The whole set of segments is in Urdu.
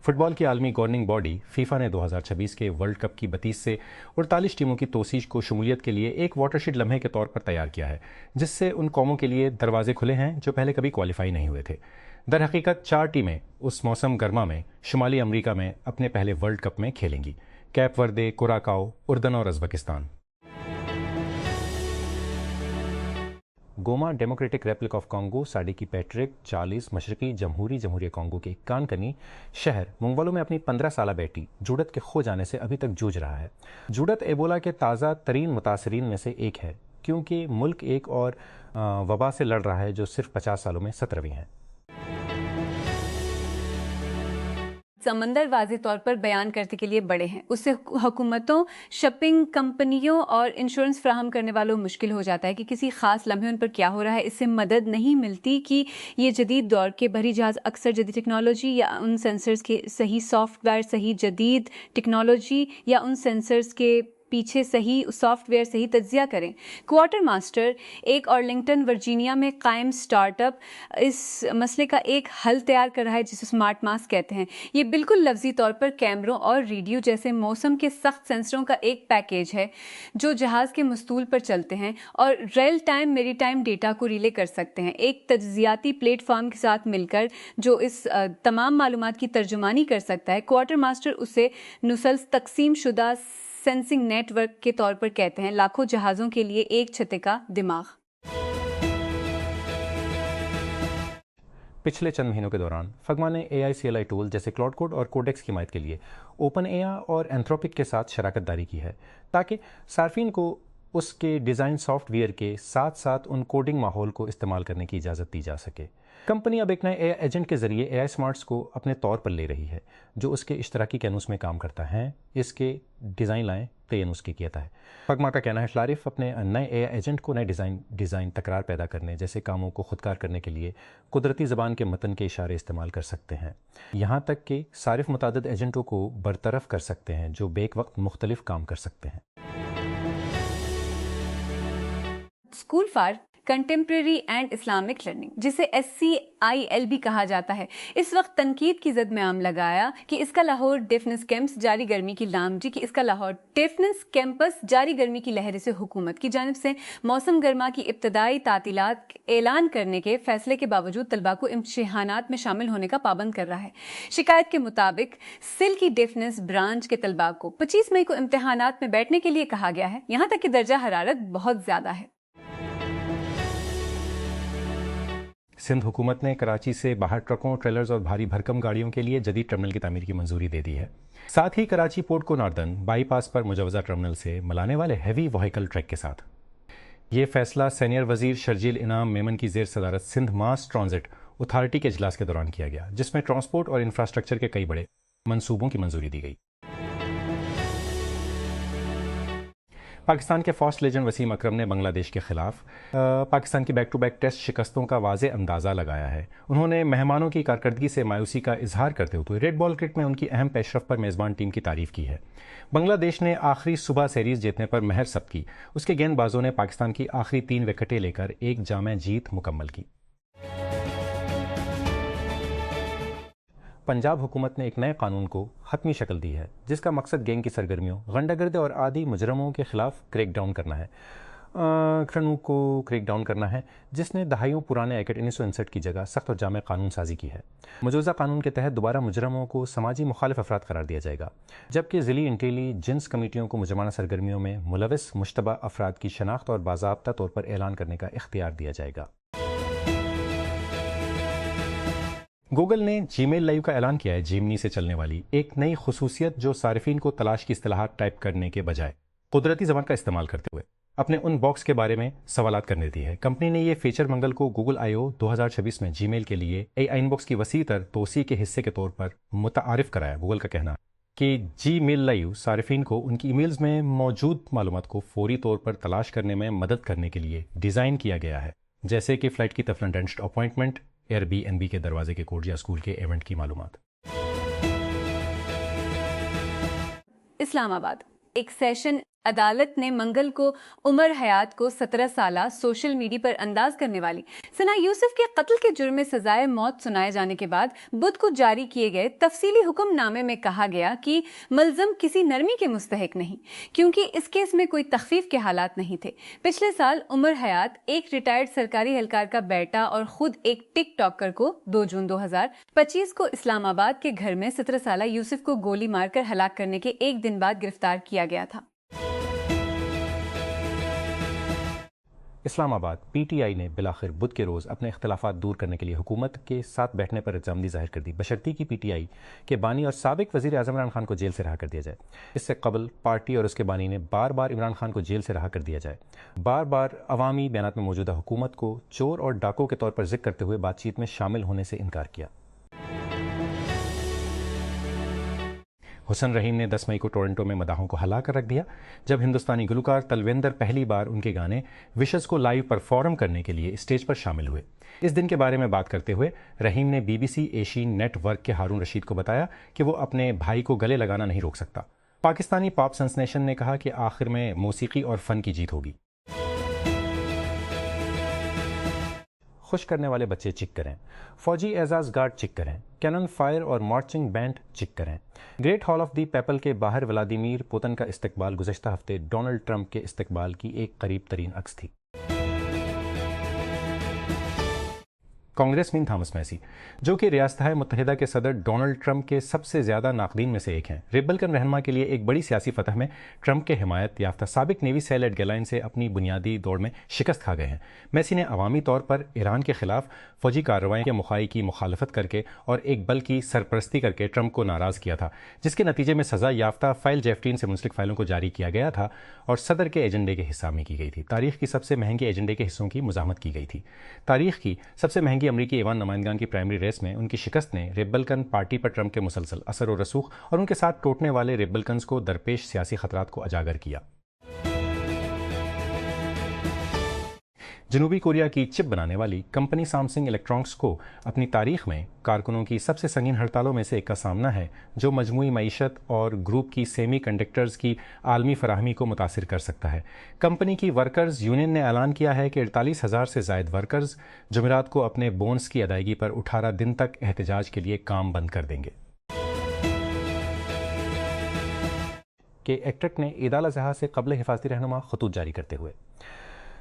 فٹ بال کی عالمی گورننگ باڈی فیفا نے 2026 کے ورلڈ کپ کی 32 سے 48 ٹیموں کی توسیع کو شمولیت کے لیے ایک واٹر شیڈ لمحے کے طور پر تیار کیا ہے، جس سے ان قوموں کے لیے دروازے کھلے ہیں جو پہلے کبھی کوالیفائی نہیں ہوئے تھے۔ در حقیقت 4 ٹیمیں اس موسم گرما میں شمالی امریکہ میں اپنے پہلے ورلڈ کپ میں کھیلیں گی: کیپ وردے، کوراکاؤ، اردن اور Uzbekistan. Goma Democratic Republic of Congo, Sadiki Patrick, چالیس، مشرقی جمہوریہ کانگو کے کانکنی شہر مونگولو میں اپنی 15 سالہ بیٹی جوڈت کے کھو جانے سے ابھی تک جوجھ رہا ہے۔ جوڈت ایبولا کے تازہ ترین متاثرین میں سے ایک ہے، کیونکہ ملک ایک اور وبا سے لڑ رہا ہے جو صرف 50 سالوں میں 17ویں ہے۔ سمندر واضح طور پر بیان کرنے کے لیے بڑے ہیں، اس سے حکومتوں، شپنگ کمپنیوں اور انشورنس فراہم کرنے والوں مشکل ہو جاتا ہے کہ کسی خاص لمحے ان پر کیا ہو رہا ہے۔ اس سے مدد نہیں ملتی کہ یہ جدید دور کے بحری جہاز اکثر جدید ٹیکنالوجی یا ان سینسرز کے صحیح سافٹ ویئر، صحیح جدید ٹیکنالوجی یا ان سینسرز کے پیچھے صحیح سافٹ ویئر صحیح تجزیہ کریں۔ کوارٹر ماسٹر، ایک آرلنگٹن ورجینیا میں قائم سٹارٹ اپ، اس مسئلے کا ایک حل تیار کر رہا ہے جسے سمارٹ ماسک کہتے ہیں۔ یہ بالکل لفظی طور پر کیمروں اور ریڈیو جیسے موسم کے سخت سینسروں کا ایک پیکیج ہے جو جہاز کے مستول پر چلتے ہیں اور ریئل ٹائم میری ٹائم ڈیٹا کو ریلے کر سکتے ہیں، ایک تجزیاتی پلیٹ فارم کے ساتھ مل کر جو اس تمام معلومات کی ترجمانی کر سکتا ہے۔ کوارٹر ماسٹر اسے نسلز تقسیم شدہ سینسنگ نیٹ ورک کے طور پر کہتے ہیں، لاکھوں جہازوں کے لیے ایک چھتے کا دماغ۔ پچھلے چند مہینوں کے دوران فگما نے AICLI ٹول جیسے کلاؤڈ کوڈ اور کوڈیکس کی حمایت کے لیے اوپن AI اور اینتھروپک کے ساتھ شراکت داری کی ہے تاکہ صارفین کو اس کے ڈیزائن سافٹ ویئر کے ساتھ ساتھ ان کوڈنگ ماحول کو استعمال کرنے کی اجازت دی جا سکے۔ کمپنی اب ایک نئے AI ایجنٹ کے ذریعے AI سمارٹس کو اپنے طور پر لے رہی ہے جو اس کے اشتراکی کینوس میں کام کرتا ہے۔ اس کے ڈیزائن لائیں تینوس کی کیتا ہے۔ فگما کا کہنا ہے صارف اپنے نئے AI ایجنٹ کو نئے ڈیزائن تکرار پیدا کرنے جیسے کاموں کو خودکار کرنے کے لیے قدرتی زبان کے متن کے اشارے استعمال کر سکتے ہیں، یہاں تک کہ صارف متعدد ایجنٹوں کو برطرف کر سکتے ہیں جو بیک وقت مختلف کام کر سکتے ہیں۔ School for contemporary and Islamic learning, جسے SCIL بھی کہا جاتا ہے، اس وقت تنقید کی زد میں عام لگایا کہ اس کا لاہور ڈیفنس کیمپس جاری گرمی کی جاری گرمی کی لہر سے حکومت کی جانب سے موسم گرما کی ابتدائی تعطیلات اعلان کرنے کے فیصلے کے باوجود طلباء کو امتحانات میں شامل ہونے کا پابند کر رہا ہے۔ شکایت کے مطابق سل کی ڈیفنس برانچ کے طلباء کو 25 مئی کو امتحانات میں بیٹھنے کے لیے کہا گیا ہے، یہاں تک کہ درجہ حرارت بہت زیادہ ہے۔ سندھ حکومت نے کراچی سے باہر ٹرکوں، ٹریلرز اور بھاری بھرکم گاڑیوں کے لیے جدید ٹرمینل کی تعمیر کی منظوری دے دی ہے۔ ساتھ ہی کراچی پورٹ کو ناردرن بائی پاس پر مجوزہ ٹرمینل سے ملانے والے ہیوی وہیکل ٹریک کے ساتھ۔ یہ فیصلہ سینئر وزیر شرجیل انعام میمن کی زیر صدارت سندھ ماس ٹرانزٹ اتھارٹی کے اجلاس کے دوران کیا گیا، جس میں ٹرانسپورٹ اور انفراسٹرکچر کے کئی بڑے منصوبوں کی منظوری دی گئی۔ پاکستان کے فاسٹ لیجنڈ وسیم اکرم نے بنگلہ دیش کے خلاف پاکستان کی بیک ٹو بیک ٹیسٹ شکستوں کا واضح اندازہ لگایا ہے۔ انہوں نے مہمانوں کی کارکردگی سے مایوسی کا اظہار کرتے ہوئے ریڈ بال کرکٹ میں ان کی اہم پیش رفت پر میزبان ٹیم کی تعریف کی ہے۔ بنگلہ دیش نے آخری صبح سیریز جیتنے پر مہر ثبت کی، اس کے گیند بازوں نے پاکستان کی آخری 3 وکٹیں لے کر ایک جامع جیت مکمل کی۔ پنجاب حکومت نے ایک نئے قانون کو حتمی شکل دی ہے جس کا مقصد گینگ کی سرگرمیوں، غنڈہ گردے اور عادی مجرموں کے خلاف کریک ڈاؤن کرنا ہے، جس نے دہائیوں پرانے ایکٹ 1959 کی جگہ سخت اور جامع قانون سازی کی ہے۔ مجوزہ قانون کے تحت دوبارہ مجرموں کو سماجی مخالف افراد قرار دیا جائے گا، جبکہ ضلعی انٹیلی جنس کمیٹیوں کو مجرمانہ سرگرمیوں میں ملوث مشتبہ افراد کی شناخت اور باضابطہ طور پر اعلان کرنے کا اختیار دیا جائے گا۔ گوگل نے جی میل لائیو کا اعلان کیا ہے، جیمنی سے چلنے والی ایک نئی خصوصیت جو صارفین کو تلاش کی اصطلاحات ٹائپ کرنے کے بجائے قدرتی زبان کا استعمال کرتے ہوئے اپنے ان باکس کے بارے میں سوالات کرنے دی ہے۔ کمپنی نے یہ فیچر منگل کو گوگل I/O 2026 میں جی میل کے لیے AI ان باکس کی وسیع تر توسیع کے حصے کے طور پر متعارف کرایا۔ گوگل کا کہنا کہ جی میل لائیو صارفین کو ان کی ای میلز میں موجود معلومات کو فوری طور پر تلاش کرنے میں مدد کرنے کے لیے ڈیزائن کیا گیا ہے، جیسے کہ فلائٹ کی تفصیل، ڈینسٹ اپوائنٹمنٹ، Airbnb کے دروازے کے کوڈ یا اسکول کے ایونٹ کی معلومات۔ اسلام آباد، ایک سیشن عدالت نے منگل کو عمر حیات کو 17 سالہ سوشل میڈیا پر انداز کرنے والی ثنا یوسف کے قتل کے جرم میں سزائے موت سنائے جانے کے بعد بدھ کو جاری کیے گئے تفصیلی حکم نامے میں کہا گیا کہ ملزم کسی نرمی کے مستحق نہیں، کیونککہ اس کیس میں کوئی تخفیف کے حالات نہیں تھے۔ پچھلے سال عمر حیات ایک ریٹائرڈ سرکاری اہلکار کا بیٹا اور خود ایک ٹک ٹاکر کو 2 جون 2025 کو اسلام آباد کے گھر میں 17 سالہ یوسف کو گولی مار کر ہلاک کرنے کے ایک دن بعد گرفتار کیا گیا تھا۔ اسلام آباد پی ٹی آئی نے بلاخر بدھ کے روز اپنے اختلافات دور کرنے کے لیے حکومت کے ساتھ بیٹھنے پر رضامندی ظاہر کر دی، بشرطیکہ کی پی ٹی آئی کے بانی اور سابق وزیر اعظم عمران خان کو جیل سے رہا کر دیا جائے۔ اس سے قبل پارٹی اور اس کے بانی نے بار بار عمران خان کو جیل سے رہا کر دیا جائے، بار بار عوامی بیانات میں موجودہ حکومت کو چور اور ڈاکو کے طور پر ذکر کرتے ہوئے بات چیت میں شامل ہونے سے انکار کیا۔ حسن رحیم نے 10 مئی کو ٹورنٹو میں مداحوں کو ہلا کر رکھ دیا جب ہندوستانی گلوکار تلویندر پہلی بار ان کے گانے وشز کو لائیو پرفارم کرنے کے لیے اسٹیج پر شامل ہوئے۔ اس دن کے بارے میں بات کرتے ہوئے رحیم نے B B C Asian network کے ہارون رشید کو بتایا کہ وہ اپنے بھائی کو گلے لگانا نہیں روک سکتا۔ پاکستانی پاپ سنسنیشن نے کہا کہ آخر میں موسیقی اور فن کی جیت ہوگی۔ خوش کرنے والے بچے چک کریں، فوجی اعزاز گارڈ چک کریں، کینن فائر اور مارچنگ بینڈ چک کریں۔ Great hall of the people کے باہر ولادیمیر پوتن کا استقبال گزشتہ ہفتے ڈونلڈ ٹرمپ کے استقبال کی ایک قریب ترین عکس تھی۔ کانگریس مین تھامس میسی، جو کہ ریاستہائے متحدہ کے صدر ڈونلڈ ٹرمپ کے سب سے زیادہ ناقدین میں سے ایک ہیں، ریپبلکن رہنما کے لیے ایک بڑی سیاسی فتح میں ٹرمپ کے حمایت یافتہ سابق نیوی سیلیڈ گیلائن سے اپنی بنیادی دوڑ میں شکست کھا گئے ہیں۔ میسی نے عوامی طور پر ایران کے خلاف فوجی کارروائیوں کے مخائی کی مخالفت کر کے اور ایک بل کی سرپرستی کر کے ٹرمپ کو ناراض کیا تھا، جس کے نتیجے میں سزا یافتہ فائل جیفٹین سے منسلک فائلوں کو جاری کیا گیا تھا اور صدر کے ایجنڈے کے حصہ میں کی گئی تھی۔ تاریخ کی سب سے مہنگے ایجنڈے کے حصوں کی مزاحمت کی گئی تھی۔ تاریخ کی سب سے مہنگی امریکی ایوان نمائندگان کی پرائمری ریس میں ان کی شکست نے ریپبلکن پارٹی پر ٹرمپ کے مسلسل اثر و رسوخ اور ان کے ساتھ ٹوٹنے والے ریپبلکنز کو درپیش سیاسی خطرات کو اجاگر کیا۔ جنوبی کوریا کی چپ بنانے والی کمپنی سامسنگ الیکٹرانکس کو اپنی تاریخ میں کارکنوں کی سب سے سنگین ہڑتالوں میں سے ایک کا سامنا ہے، جو مجموعی معیشت اور گروپ کی سیمی کنڈکٹرز کی عالمی فراہمی کو متاثر کر سکتا ہے۔ کمپنی کی ورکرز یونین نے اعلان کیا ہے کہ 48,000 سے زائد ورکرز جمعرات کو اپنے بونس کی ادائیگی پر 18 دن تک احتجاج کے لیے کام بند کر دیں گے۔ کہ ایکٹرک نے عید الاضحیٰ سے قبل حفاظتی رہنما خطوط جاری کرتے ہوئے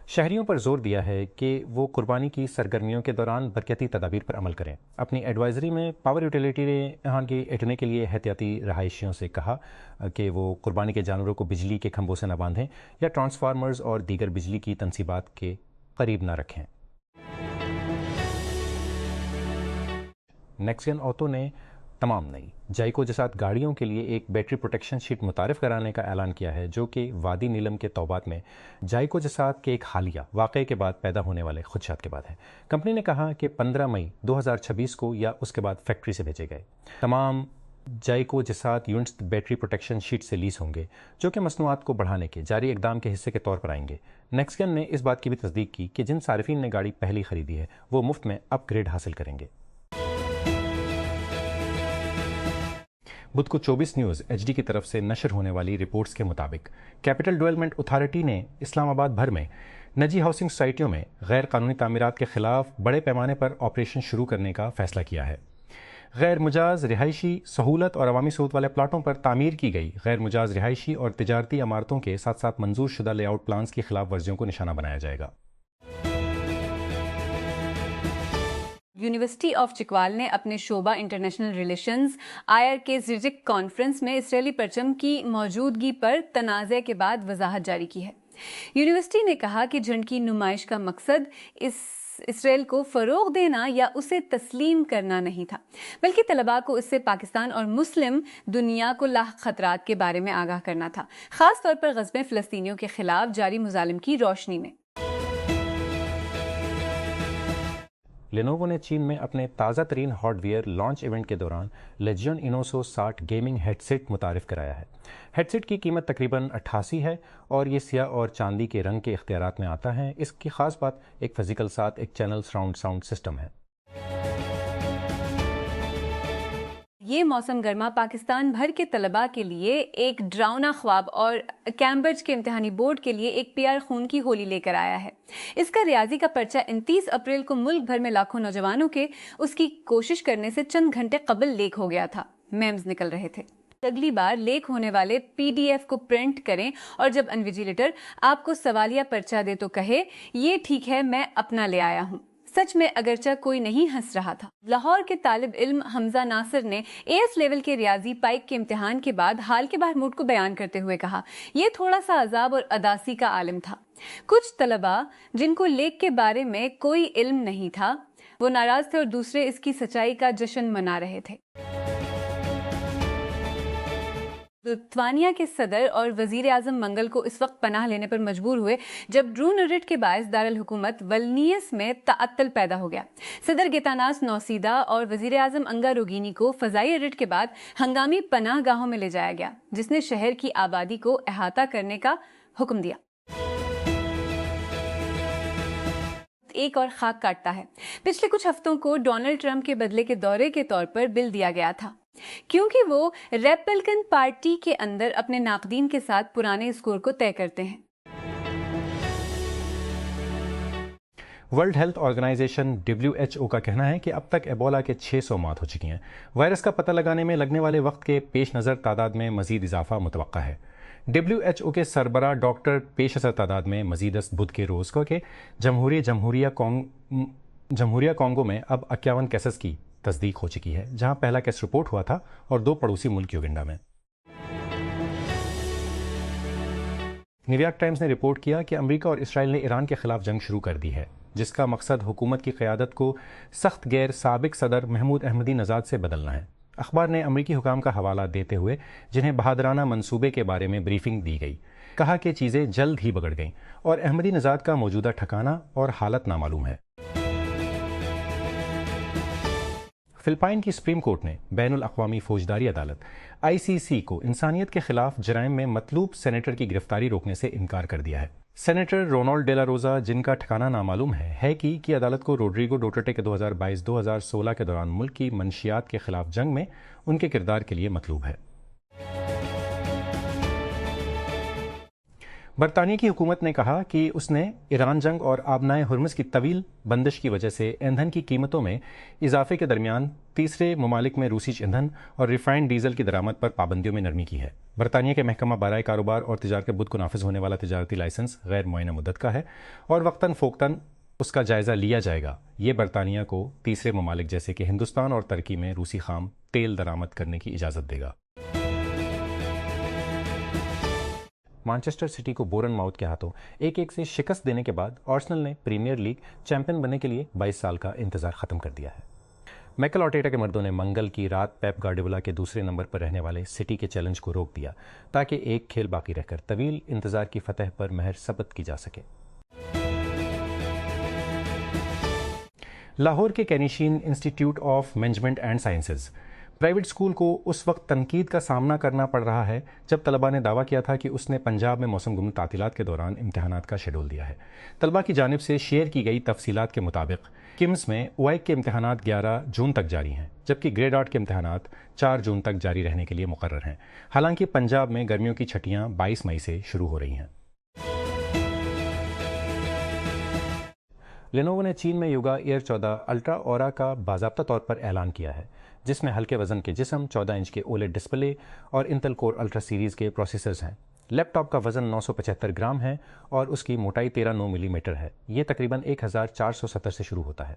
شہریوں پر زور دیا ہے کہ وہ قربانی کی سرگرمیوں کے دوران برقیاتی تدابیر پر عمل کریں۔ اپنی ایڈوائزری میں پاور یوٹیلیٹی نے یہاں کی اٹھنے کے لیے احتیاطی رہائشیوں سے کہا کہ وہ قربانی کے جانوروں کو بجلی کے کھمبوں سے نہ باندھیں یا ٹرانسفارمرز اور دیگر بجلی کی تنصیبات کے قریب نہ رکھیں۔ نیکسن آٹو نے تمام نئی جائیکو جسات گاڑیوں کے لیے ایک بیٹری پروٹیکشن شیٹ متعارف کرانے کا اعلان کیا ہے، جو کہ وادی نیلم کے توبات میں جائیکو جسات کے ایک حالیہ واقعے کے بعد پیدا ہونے والے خدشات کے بعد ہے۔ کمپنی نے کہا کہ 15 مئی 2026 کو یا اس کے بعد فیکٹری سے بھیجے گئے تمام جائیکو جسات یونٹس بیٹری پروٹیکشن شیٹ سے لیز ہوں گے، جو کہ مصنوعات کو بڑھانے کے جاری اقدام کے حصے کے طور پر آئیں گے۔ نیکسن نے اس بات کی بھی تصدیق کی کہ جن صارفین نے گاڑی پہلی خریدی ہے وہ مفت میں اپ گریڈ حاصل کریں گے۔ بدھ کو 24 نیوز ایچ ڈی کی طرف سے نشر ہونے والی رپورٹس کے مطابق کیپٹل ڈیولپمنٹ اتھارٹی نے اسلام آباد بھر میں نجی ہاؤسنگ سوسائٹیوں میں غیر قانونی تعمیرات کے خلاف بڑے پیمانے پر آپریشن شروع کرنے کا فیصلہ کیا ہے۔ غیر مجاز رہائشی سہولت اور عوامی سہولت والے پلاٹوں پر تعمیر کی گئی غیر مجاز رہائشی اور تجارتی عمارتوں کے ساتھ ساتھ منظور شدہ لے آؤٹ پلانز کی خلاف ورزیوں کو نشانہ بنایا جائے گا۔ یونیورسٹی آف چکوال نے اپنے شعبہ انٹرنیشنل ریلیشنز آئر کے زرزک کانفرنس میں اسرائیلی پرچم کی موجودگی پر تنازع کے بعد وضاحت جاری کی ہے۔ یونیورسٹی نے کہا کہ جھنڈ کی نمائش کا مقصد اسرائیل کو فروغ دینا یا اسے تسلیم کرنا نہیں تھا، بلکہ طلباء کو اس سے پاکستان اور مسلم دنیا کو لاحق خطرات کے بارے میں آگاہ کرنا تھا، خاص طور پر غزب فلسطینیوں کے خلاف جاری مظالم کی روشنی میں۔ لینووو نے چین میں اپنے تازہ ترین ہارڈ ویئر لانچ ایونٹ کے دوران لیجیون انوسو 60 گیمنگ ہیڈ سیٹ متعارف کرایا ہے۔ ہیڈ سیٹ کی قیمت تقریباً 88 ہے اور یہ سیاہ اور چاندی کے رنگ کے اختیارات میں آتا ہے۔ اس کی خاص بات ایک فزیکل ساتھ ایک چینل سراؤنڈ ساؤنڈ سسٹم ہے۔ یہ موسم گرما پاکستان بھر کے طلباء کے لیے ایک ڈراؤنا خواب اور کیمبرج کے امتحانی بورڈ کے لیے ایک پیار خون کی ہولی لے کر آیا ہے۔ اس کا ریاضی کا پرچہ 29 اپریل کو ملک بھر میں لاکھوں نوجوانوں کے اس کی کوشش کرنے سے چند گھنٹے قبل لیک ہو گیا تھا۔ میمز نکل رہے تھے۔ اگلی بار لیک ہونے والے PDF کو پرنٹ کریں اور جب انویجیلیٹر آپ کو سوالیہ پرچہ دے تو کہے یہ ٹھیک ہے میں اپنا لے آیا ہوں۔ سچ میں اگرچہ کوئی نہیں ہنس رہا تھا۔ لاہور کے طالب علم حمزہ ناصر نے AS لیول کے ریاضی پائک کے امتحان کے بعد حال کے باہر موڈ کو بیان کرتے ہوئے کہا یہ تھوڑا سا عذاب اور اداسی کا عالم تھا۔ کچھ طلباء جن کو لیک کے بارے میں کوئی علم نہیں تھا وہ ناراض تھے اور دوسرے اس کی سچائی کا جشن منا رہے تھے۔ لتھوانیا کے صدر اور وزیر اعظم منگل کو اس وقت پناہ لینے پر مجبور ہوئے جب ڈرون ریڈ کے باعث دارالحکومت ولنیس میں تعطل پیدا ہو گیا۔ صدر گیتاناس نوسیدا اور وزیر اعظم انگا روگینی کو فضائی ریڈ کے بعد ہنگامی پناہ گاہوں میں لے جایا گیا جس نے شہر کی آبادی کو احاطہ کرنے کا حکم دیا۔ ایک اور خاک کاٹتا ہے۔ پچھلے کچھ ہفتوں کو ڈونلڈ ٹرمپ کے بدلے کے دورے کے طور پر بل دیا گیا تھا کیونکہ وہ ریپبلکن پارٹی کے اندر اپنے ناقدین کے ساتھ پرانے اسکور کو طے کرتے ہیں۔ ورلڈ ہیلتھ آرگنائزیشن WHO کا کہنا ہے کہ اب تک ایبولا کے 600 موت ہو چکی ہیں۔ وائرس کا پتہ لگانے میں لگنے والے وقت کے پیش نظر تعداد میں مزید اضافہ متوقع ہے۔ WHO کے سربراہ ڈاکٹر پیش نظر تعداد میں مزید بدھ کے روز کو کہ جمہوریہ کانگو میں اب 51 کیسز کی تصدیق ہو چکی ہے، جہاں پہلا کیس رپورٹ ہوا تھا اور 2 پڑوسی ملک یوگنڈا میں۔ نیویارک ٹائمز نے رپورٹ کیا کہ امریکہ اور اسرائیل نے ایران کے خلاف جنگ شروع کر دی ہے، جس کا مقصد حکومت کی قیادت کو سخت غیر سابق صدر محمود احمدی نژاد سے بدلنا ہے۔ اخبار نے امریکی حکام کا حوالہ دیتے ہوئے جنہیں بہادرانہ منصوبے کے بارے میں بریفنگ دی گئی کہا کہ چیزیں جلد ہی بگڑ گئیں اور احمدی نژاد کا موجودہ ٹھکانہ اور حالت نامعلوم ہے۔ فلپائن کی سپریم کورٹ نے بین الاقوامی فوجداری عدالت ICC کو انسانیت کے خلاف جرائم میں مطلوب سینیٹر کی گرفتاری روکنے سے انکار کر دیا ہے۔ سینیٹر رونالڈ ڈیلا روزا، جن کا ٹھکانہ نامعلوم ہے کہ عدالت کو روڈریگو ڈوٹرٹے کے 2022-2016 کے دوران ملک کی منشیات کے خلاف جنگ میں ان کے کردار کے لیے مطلوب ہے۔ برطانیہ کی حکومت نے کہا کہ اس نے ایران جنگ اور آبنائے ہرمز کی طویل بندش کی وجہ سے ایندھن کی قیمتوں میں اضافے کے درمیان تیسرے ممالک میں روسی ایندھن اور ریفائنڈ ڈیزل کی درآمد پر پابندیوں میں نرمی کی ہے۔ برطانیہ کے محکمہ برائے کاروبار اور تجارت بدھ کو نافذ ہونے والا تجارتی لائسنس غیر معینہ مدت کا ہے اور وقتاً فوقتاً اس کا جائزہ لیا جائے گا۔ یہ برطانیہ کو تیسرے ممالک جیسے کہ ہندوستان اور ترکی میں روسی خام تیل درآمد کرنے کی اجازت دے گا۔ مانچسٹر سٹی کو بورن ماؤتھ کے ہاتھوں 1-1 سے شکست دینے کے بعد آرسنل نے پریمیئر لیگ چیمپئن بننے کے لیے 22 سال کا انتظار ختم کر دیا ہے۔ مائیکل آرٹیٹا کے مردوں نے منگل کی رات پیپ گارڈیولا کے دوسرے نمبر پر رہنے والے سٹی کے چیلنج کو روک دیا تاکہ ایک کھیل باقی رہ کر طویل انتظار کی فتح پر مہر ثبت کی جا سکے۔ لاہور کے Keynesian institute of management and sciences private school کو اس وقت تنقید کا سامنا کرنا پڑ رہا ہے جب طلباء نے دعویٰ کیا تھا کہ اس نے پنجاب میں موسم گرما تعطیلات کے دوران امتحانات کا شیڈول دیا ہے۔ طلباء کی جانب سے شیئر کی گئی تفصیلات کے مطابق کمز میں OAIC کے امتحانات 11 جون تک جاری ہیں، جبکہ گریڈ 8 کے امتحانات 4 جون تک جاری رہنے کے لیے مقرر ہیں۔ حالانکہ پنجاب میں گرمیوں کی چھٹیاں 22 مئی سے شروع ہو رہی ہیں۔ لینووو نے چین میں یوگا ایئر 14 الٹرا اورا کا باضابطہ طور پر اعلان کیا ہے، جس میں ہلکے وزن کے جسم، 14 انچ کے OLED ڈسپلے اور انٹل کور الٹرا سیریز کے پروسیسرز ہیں۔ لیپ ٹاپ کا وزن 975 گرام ہے اور اس کی موٹائی 13.9 ملی میٹر ہے۔ یہ تقریباً 1470 سے شروع ہوتا ہے۔